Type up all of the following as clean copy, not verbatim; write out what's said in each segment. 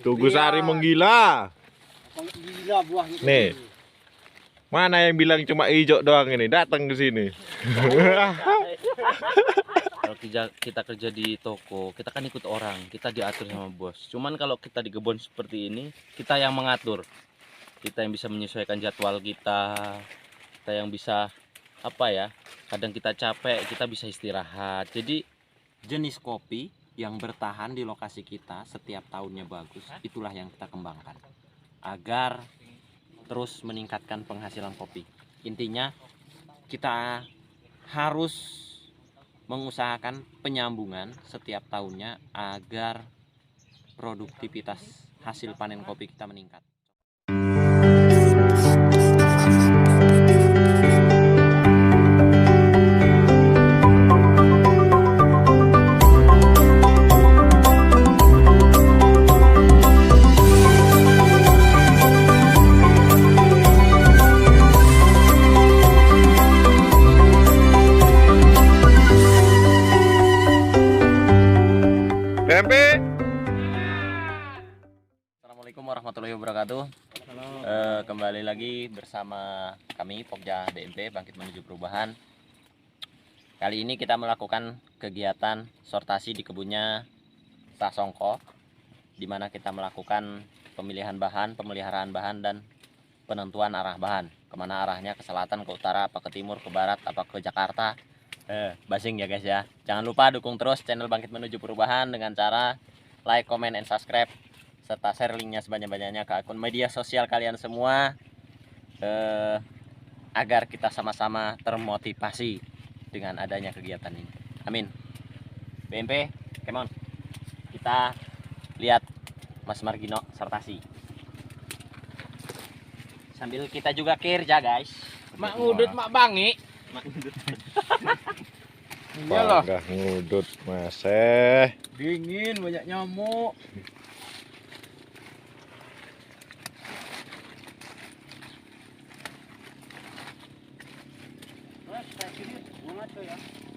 Tugu Sari menggila. Gila buahnya. Nih. Mana yang bilang cuma hijau doang ini? Datang ke sini. Kalau kita kerja di toko, kita kan ikut orang, kita diatur sama bos. Cuman kalau kita di kebun seperti ini, kita yang mengatur. Kita yang bisa menyesuaikan jadwal kita yang bisa apa ya? Kadang kita capek, kita bisa istirahat. Jadi jenis kopi yang bertahan di lokasi kita setiap tahunnya bagus, itulah yang kita kembangkan agar terus meningkatkan penghasilan kopi. Intinya kita harus mengusahakan penyambungan setiap tahunnya agar produktivitas hasil panen kopi kita meningkat. BMP. Assalamualaikum warahmatullahi wabarakatuh. Kembali lagi bersama kami Pokja BMP Bangkit Menuju Perubahan. Kali ini kita melakukan kegiatan sortasi di kebunnya Sasongko, di mana kita melakukan pemilihan bahan, pemeliharaan bahan, dan penentuan arah bahan. Kemana arahnya, ke selatan, ke utara, apa ke timur, ke barat, apa ke Jakarta. Basing ya guys ya. Jangan lupa dukung terus channel Bangkit Menuju Perubahan dengan cara like, comment, and subscribe, serta share linknya sebanyak-banyaknya ke akun media sosial kalian semua, agar kita sama-sama termotivasi dengan adanya kegiatan ini. Amin. BMP, come on, kita lihat Mas Margino sortasi sambil kita juga kerja guys. Mak ngudut mak bangi. Mak ngudut. Iyalah. Bangga ngudut maseh. Dingin banyak nyamuk.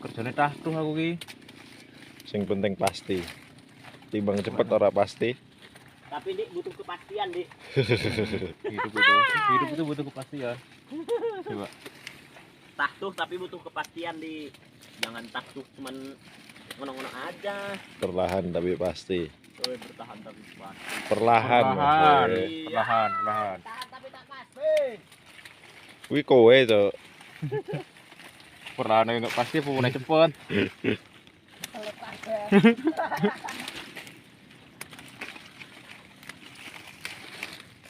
Kerjane tahtuh aku ki. Sing penting pasti. Timbang cepet ora pasti. Tapi Dik butuh kepastian, Dik. Hidup itu butuh kepastian. Coba. Tahtuh tapi butuh kepastian, Dik. Jangan tahtuh cuman ngono-ngono aja. Perlahan tapi pasti. Bertahan tapi pasti. Perlahan. Perlahan. Mas. Perlahan. Tahan tapi tak pasti. Wih kowe to. Perlahan enggak pasti pokoknya cepet.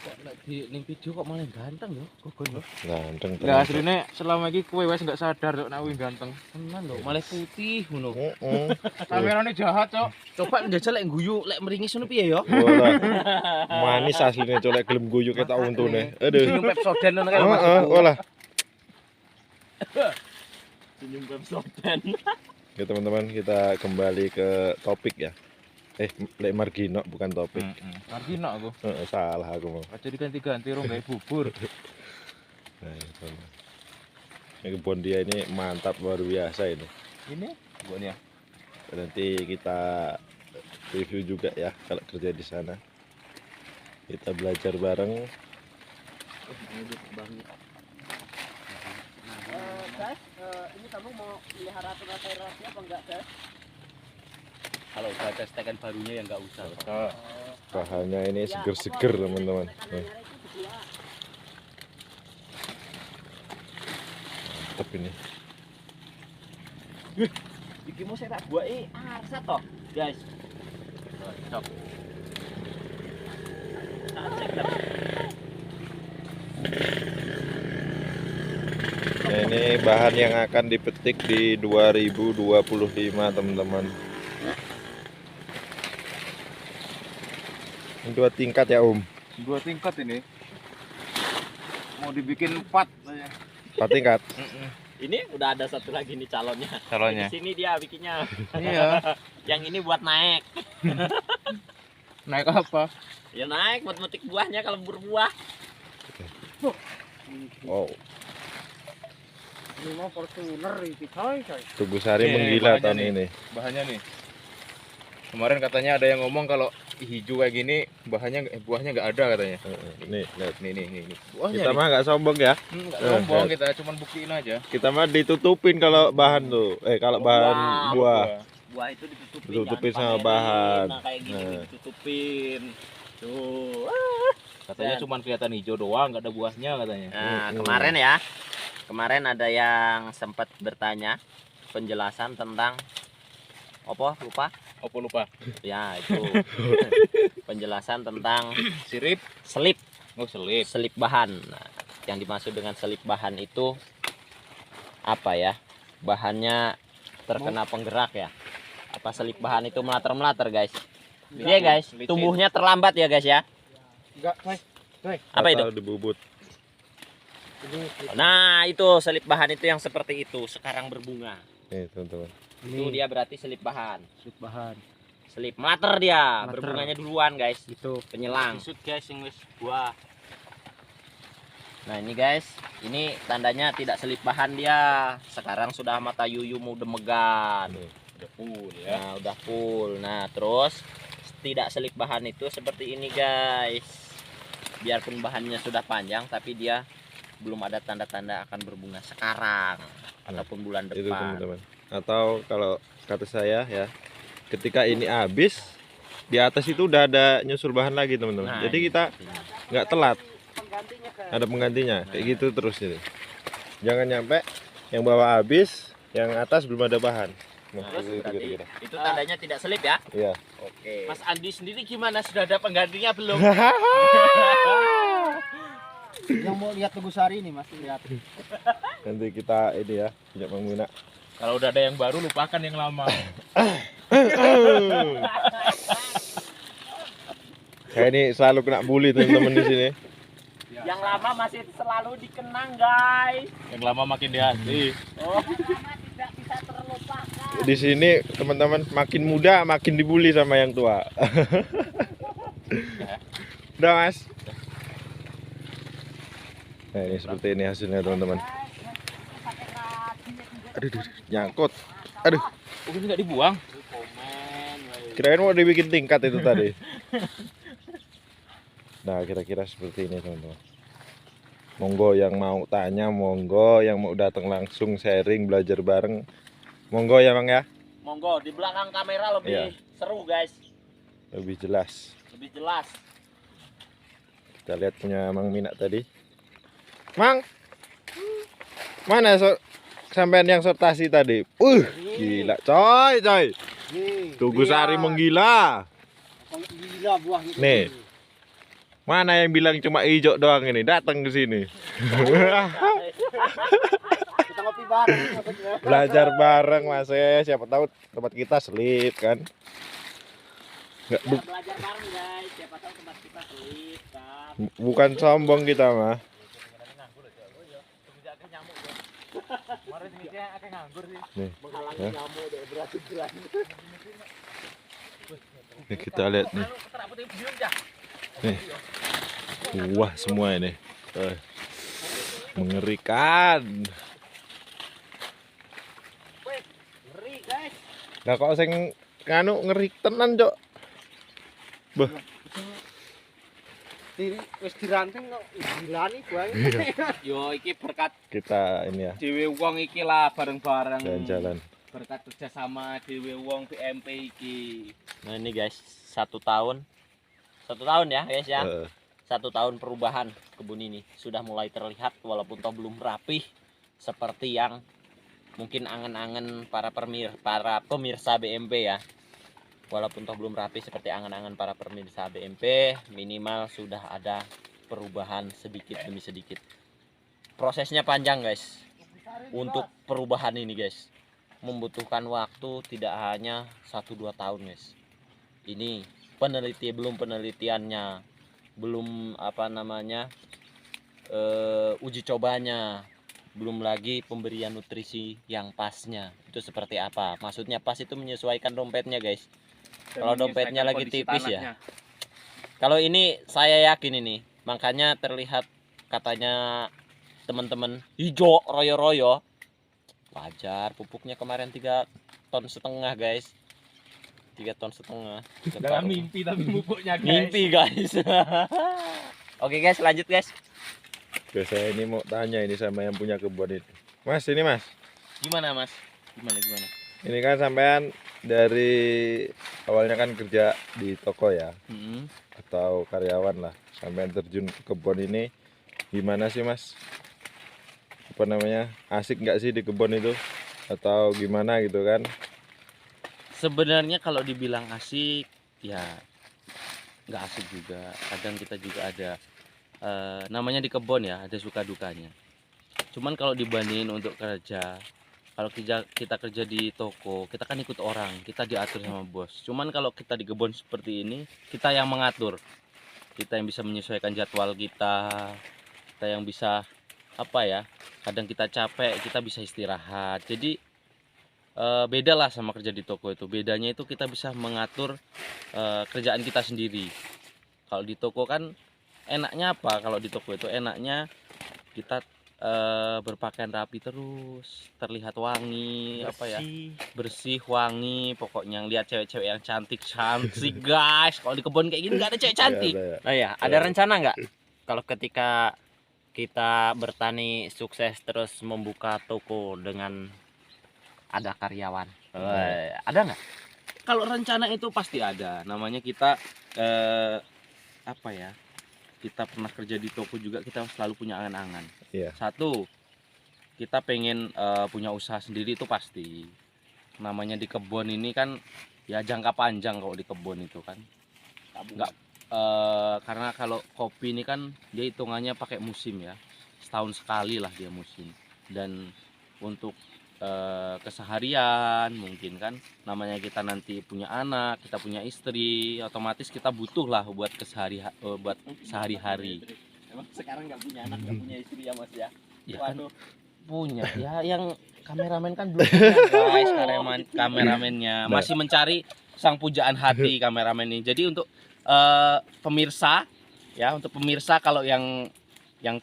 Kok lagi ning video kok malah ganteng yo, Gogon yo. Ganteng Lah tenan. asline selama iki kowe wis enggak sadar kok nek ganteng. Tenan lho, malah putih ngono. Heeh. Kamerane jahat, Cok. Coba njajal lek guyu, lek meringis ngono piye yo? Walah. Manis asline colek gelem guyu ketok untune. Aduh. Senyum Pepsodent ngono kan Mas. Heeh, walah. Senyum Pepsodent. Ya teman-teman, kita kembali ke topik ya. Lek Margino bukan topik. Margino aku. Salah aku mau. Aja diganti-ganti rong gawe bubur. Nah, teman. Ini kebun dia ini mantap, luar biasa ini. Ini buatnya. Nanti kita review juga ya kalau kerja di sana. Kita belajar bareng. Guys, ini kamu mau pelihara teratai apa enggak, guys? Kalau udah ada stekan barunya ya enggak usah. Bahannya ini seger-seger teman-teman. Mantap ini. Iki mau saya tak buat arsa toh, guys. Cocok. Nah, ini bahan yang akan dipetik di 2025 teman-teman. Ini 2 tingkat ya Om. 2 tingkat ini. Mau dibikin 4 aja. 4 tingkat. Ini udah ada satu lagi nih calonnya. Calonnya. Di sini dia bikinnya. Iya. Yang ini buat naik. Naik apa? Ya naik buat metik buahnya kalau berbuah. Wow. Ini mau Fortuner iki, coy. Tugu Sari Oke, menggila bahannya tahun nih. ini. Bahannya nih. Kemarin katanya ada yang ngomong kalau hijau kayak gini buahnya nggak ada katanya. Nih, lihat. Nih. Buahnya Kita mah nggak sombong ya. nggak sombong, kita cuman buktiin aja. Kita mah ditutupin kalau bahan tuh. Kalau bahan buah. Buah itu ditutupin, Ditutupin jangan sama dipamerin. bahan. Nah, kayak gini Nah. ditutupin. Tuh. Katanya Dan- cuman kelihatan hijau doang, nggak ada buahnya katanya. Nah, kemarin ada yang sempat bertanya penjelasan tentang apa lupa? Apa lupa? Ya, itu. Penjelasan tentang Sirip. selip Oh, selip. selip bahan. Nah, yang dimaksud dengan selip bahan itu apa ya? Bahannya terkena penggerak ya. Apa selip bahan itu melater-melater, guys? Iya, guys. licin. Tumbuhnya terlambat ya, guys ya. Enggak, Apa itu? Atau dibubut. Nah, itu selip bahan itu yang seperti itu sekarang berbunga. Nih, teman-teman. Itu dia berarti selip bahan. Selip bahan. Selip melater dia, Melater. berbunganya duluan, guys. Itu Penyelang. maksud guys yang wis buah. Nah, ini guys, ini tandanya tidak selip bahan dia. Sekarang sudah mata yuyu mau demegan. Udah full ya. Nah, udah full. Nah, terus tidak selip bahan itu seperti ini, guys. Biarpun bahannya sudah panjang, tapi dia belum ada tanda-tanda akan berbunga sekarang ataupun bulan Itu depan. teman-teman. Atau kalau kata saya ya, ketika ini habis di atas itu udah ada nyusul bahan lagi, teman-teman. Nah, Jadi ini kita sepertinya. nggak telat, Penggantinya kan. ada penggantinya. Kayak gitu terus ini. Jangan nyampe yang bawah habis, yang atas belum ada bahan. Nah, Terus itu berarti kira-kira. itu tandanya tidak selip ya? Iya. Oke. Mas Andi sendiri gimana? Sudah ada penggantinya belum? Yang mau lihat Teguh Sari ini Mas, lihat. Nanti kita ini ya, punya Mang Mina. Kalau udah ada yang baru lupakan yang lama. Saya ini selalu kena bully teman-teman di sini. Yang lama masih selalu dikenang, guys. Yang lama makin di hati. Oh, lama tidak bisa terlupakan. Di sini teman-teman makin muda makin dibully sama yang tua. Udah, Mas. Nah, ini seperti ini hasilnya, teman-teman. Aduh, nyangkut. Aduh, Oh, ini nggak dibuang. kirain mau dibikin tingkat itu tadi. Nah, kira-kira seperti ini, teman-teman. Monggo yang mau tanya, monggo yang mau datang langsung sharing, belajar bareng. Monggo ya, Bang ya. Monggo di belakang kamera lebih Iya. seru, guys. Lebih jelas. Lebih jelas. Kita lihat punya Mang Mina tadi. Mang, mana sampean yang sortasi tadi? Gila, coy. Nih. Tugu Sari menggila. Kalau gila buahnya. Nih. Mana yang bilang cuma hijau doang ini? Datang ke sini. Kita ngopi bareng maksudnya. Belajar bareng, Mas. Siapa tahu tempat kita selip kan. Nggak, Ya, belajar bareng, guys. Siapa tahu tempat kita selip kan. bukan sombong kita mah. Kemarin ini ada nganggur sih. Nih, Menghalangi ya. nyamuk dari berat-berat. Nih, kita lihat nih. Nih. Wah, semua ini. Mengerikan. Ngeri, guys. Nah, kok sing nganu ngeri tenan, Cok. Wis diranting kok gila nih buahnya. Yo, iki berkat Kita ini ya, Dewe Wong iki lah bareng-bareng. jalan-jalan. Berkat kerjasama Dewe Wong BMP iki. Nah, ini guys, 1 tahun. 1 tahun ya, guys ya. Heeh. 1 tahun perubahan kebun ini sudah mulai terlihat walaupun toh belum rapih seperti yang mungkin angan-angan para pemirsa BMP ya. Walaupun toh belum rapi seperti angan-angan para pemirsa BMP, minimal sudah ada perubahan sedikit demi sedikit. Prosesnya panjang, guys. Untuk perubahan ini, guys, membutuhkan waktu tidak hanya 1-2 tahun, guys. Ini belum penelitiannya, belum uji cobanya, belum lagi pemberian nutrisi yang pasnya. Itu seperti apa? Maksudnya pas itu menyesuaikan dompetnya, guys. Dan Kalau dompetnya menyesuaikan lagi kondisi tipis ya. tanahnya. Kalau ini saya yakin ini, makanya terlihat katanya teman-teman hijau royo-royo. Wajar, pupuknya kemarin 3,5 ton, guys. 3,5 ton. Dalam mimpi tapi pupuknya guys. Mimpi guys. Oke guys, lanjut guys. Oke, saya ini mau tanya ini sama yang punya kebun ini. Mas, ini Mas. Gimana mas? Gimana? Ini kan sampean dari awalnya kan kerja di toko ya, atau karyawan lah. Sampean terjun ke kebun ini gimana sih Mas? Apa namanya? Asik nggak sih di kebun itu? Atau gimana gitu kan? Sebenarnya kalau dibilang asik, ya nggak asik juga. Kadang kita juga ada namanya di kebun ya, ada suka dukanya. Cuman kalau dibandingin untuk kerja, kalau kita kerja di toko, kita kan ikut orang, kita diatur sama bos. Cuman kalau kita di kebun seperti ini, kita yang mengatur, kita yang bisa menyesuaikan jadwal kita yang bisa apa ya, kadang kita capek, kita bisa istirahat. Jadi beda lah sama kerja di toko itu. Bedanya itu kita bisa mengatur kerjaan kita sendiri. Kalau di toko kan enaknya apa? Kalau di toko itu enaknya kita berpakaian rapi terus, terlihat wangi, bersih, wangi, pokoknya lihat cewek-cewek yang cantik guys. Kalau di kebun kayak gini nggak ada cewek cantik. Iya, ada ya. Oh ya, ada rencana nggak kalau ketika kita bertani sukses terus membuka toko dengan ada karyawan? Ada nggak? Kalau rencana itu pasti ada. Namanya kita apa ya? Kita pernah kerja di toko juga, kita selalu punya angan-angan. Iya. Satu, kita pengen punya usaha sendiri itu pasti. Namanya di kebun ini kan ya jangka panjang kalau di kebun itu kan. Enggak karena kalau kopi ini kan dia hitungannya pakai musim ya. Setahun sekali lah dia musim. Dan untuk keseharian mungkin kan, namanya kita nanti punya anak, kita punya istri, otomatis kita butuh lah buat buat sehari-hari. Emang sekarang nggak punya anak, nggak punya istri ya mas ya? Ya kan punya ya, yang kameramen kan belum punya guys. Kameramennya masih mencari sang pujaan hati kameramen ini. Jadi untuk pemirsa ya, untuk pemirsa kalau yang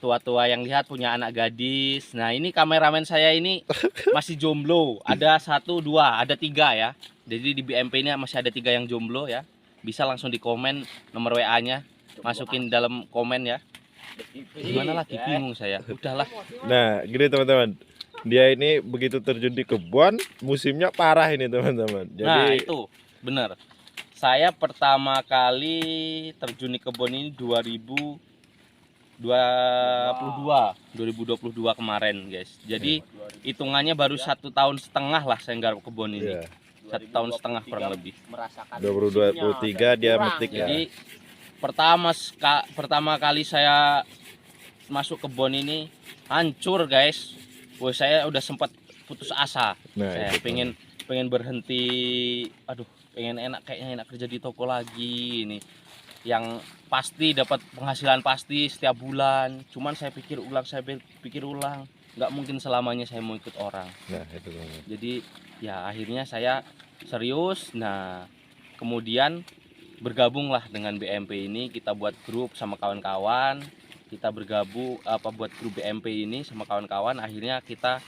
tua-tua yang lihat punya anak gadis. Nah ini kameramen saya ini masih jomblo. Ada 1, 2, ada 3 ya. Jadi di BMP ini masih ada 3 yang jomblo ya. Bisa langsung di komen nomor WA-nya, masukin dalam komen ya. Gimana lagi bingung saya. Udahlah. Nah, gini teman-teman. Dia ini begitu terjun di kebun, musimnya parah ini teman-teman. Jadi Nah itu bener. Saya pertama kali terjun di kebun ini 2022 kemarin guys. Jadi hitungannya baru 1,5 tahun lah saya nggarap kebun ini. iya, 1,5 tahun kurang lebih. Merasakan 2023 dia metik ya. Jadi pertama kali saya masuk kebun ini hancur guys. Wah, saya udah sempat putus asa. Nah, Saya itu pengen berhenti. Aduh, pengen kayaknya enak kerja di toko lagi ini. Yang pasti dapat penghasilan pasti setiap bulan. Cuman saya pikir ulang, nggak mungkin selamanya saya mau ikut orang. Nah, itu teman-teman. Jadi ya akhirnya saya serius. Nah kemudian bergabunglah dengan BMP ini, kita buat grup sama kawan-kawan. Kita bergabung buat grup BMP ini sama kawan-kawan. Akhirnya kita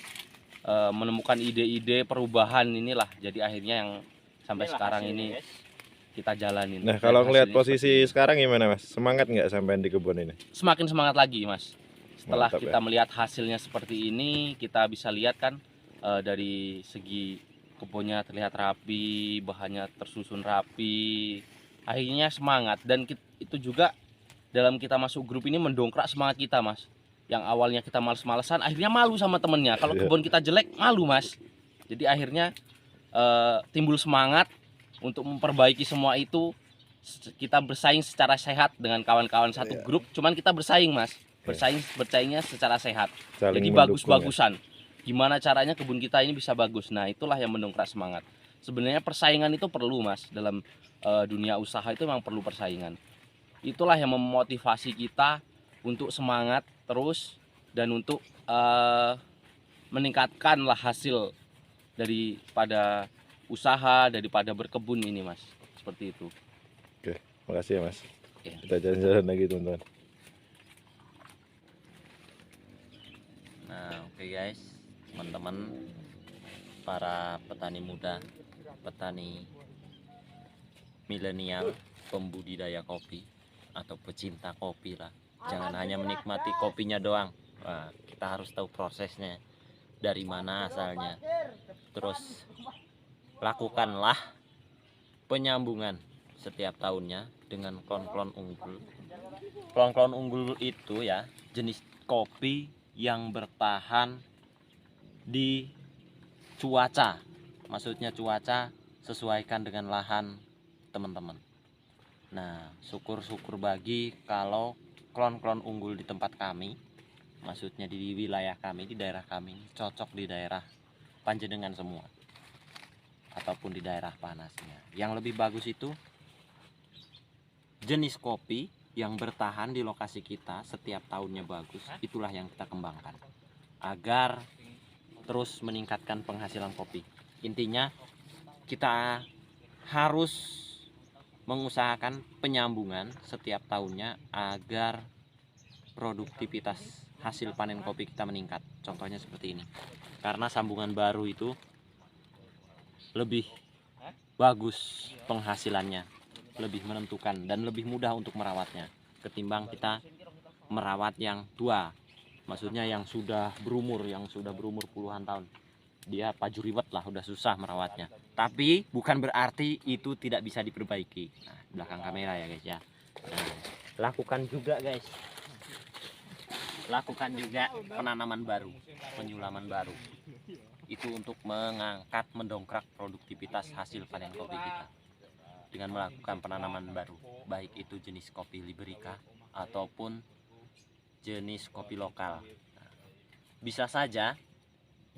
menemukan ide-ide perubahan inilah. Jadi akhirnya yang sampai sekarang ini kita jalanin. Nah, Dan kalau ngelihat hasilnya posisi seperti ini. sekarang gimana Mas? Semangat nggak sampean di kebun ini? Semakin semangat lagi mas. Setelah Mantap, kita ya. melihat hasilnya seperti ini, kita bisa lihat kan dari segi kebunnya terlihat rapi, bahannya tersusun rapi. Akhirnya semangat, dan itu juga dalam kita masuk grup ini mendongkrak semangat kita mas. Yang awalnya kita males-malesan, akhirnya malu sama temennya. Kalau Iya. kebun kita jelek, malu mas. Jadi akhirnya timbul semangat untuk memperbaiki semua itu. Kita bersaing secara sehat dengan kawan-kawan satu Iya. grup. Cuman kita bersaing mas, bersaingnya secara sehat. Saling Jadi mendukung, bagus-bagusan. Gimana caranya kebun kita ini bisa bagus. Nah itulah yang mendongkrak semangat. Sebenarnya persaingan itu perlu mas. Dalam dunia usaha itu memang perlu persaingan. Itulah yang memotivasi kita untuk semangat terus, dan untuk meningkatkanlah hasil daripada usaha, daripada berkebun ini mas. Seperti itu. ya. Makasih ya Mas. Oke. Kita jalan-jalan lagi teman-teman. Nah, oke guys, teman-teman para petani muda, petani milenial, pembudidaya kopi atau pecinta kopi lah. Jangan hanya menikmati kopinya doang. Wah, kita harus tahu prosesnya, dari mana asalnya. Terus lakukanlah penyambungan setiap tahunnya dengan klon-klon unggul. Klon-klon unggul itu ya jenis kopi yang bertahan di cuaca. Maksudnya cuaca sesuaikan dengan lahan teman-teman. Nah, syukur-syukur bagi kalau klon-klon unggul di tempat kami, maksudnya di wilayah kami, di daerah kami, cocok di daerah panjenengan semua ataupun di daerah panasnya. Yang lebih bagus itu jenis kopi yang bertahan di lokasi kita setiap tahunnya bagus. Itulah yang kita kembangkan agar terus meningkatkan penghasilan kopi. Intinya kita harus mengusahakan penyambungan setiap tahunnya agar produktivitas hasil panen kopi kita meningkat. Contohnya seperti ini. Karena sambungan baru itu lebih bagus penghasilannya, lebih menentukan dan lebih mudah untuk merawatnya ketimbang kita merawat yang tua. Maksudnya yang sudah berumur puluhan tahun. Dia pajuriwet lah, udah susah merawatnya. Tapi bukan berarti itu tidak bisa diperbaiki. Nah, belakang kamera ya guys ya. Nah, lakukan juga guys. Lakukan juga penanaman baru, penyulaman baru. Itu untuk mengangkat, mendongkrak produktivitas hasil panen kopi kita. Dengan melakukan penanaman baru, baik itu jenis kopi Liberica ataupun jenis kopi lokal. Nah, bisa saja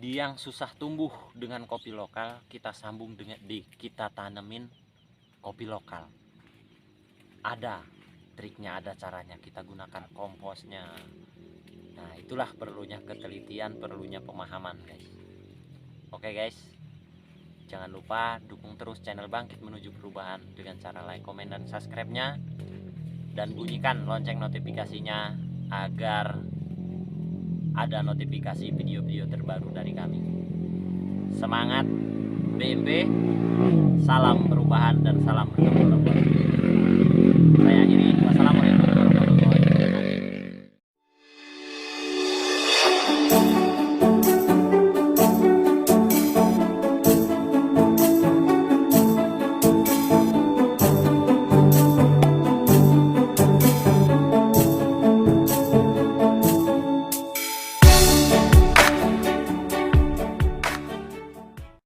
di yang susah tumbuh dengan kopi lokal, kita sambung dengan kita tanemin kopi lokal. Ada triknya, ada caranya, kita gunakan komposnya. Nah, itulah perlunya ketelitian, perlunya pemahaman guys. Oke guys, jangan lupa dukung terus channel Bangkit Menuju Perubahan dengan cara like, komen, dan subscribe-nya, dan bunyikan lonceng notifikasinya agar ada notifikasi video-video terbaru dari kami. Semangat BMP, salam perubahan dan salam bertemu. Saya akhiri, wassalamualaikum.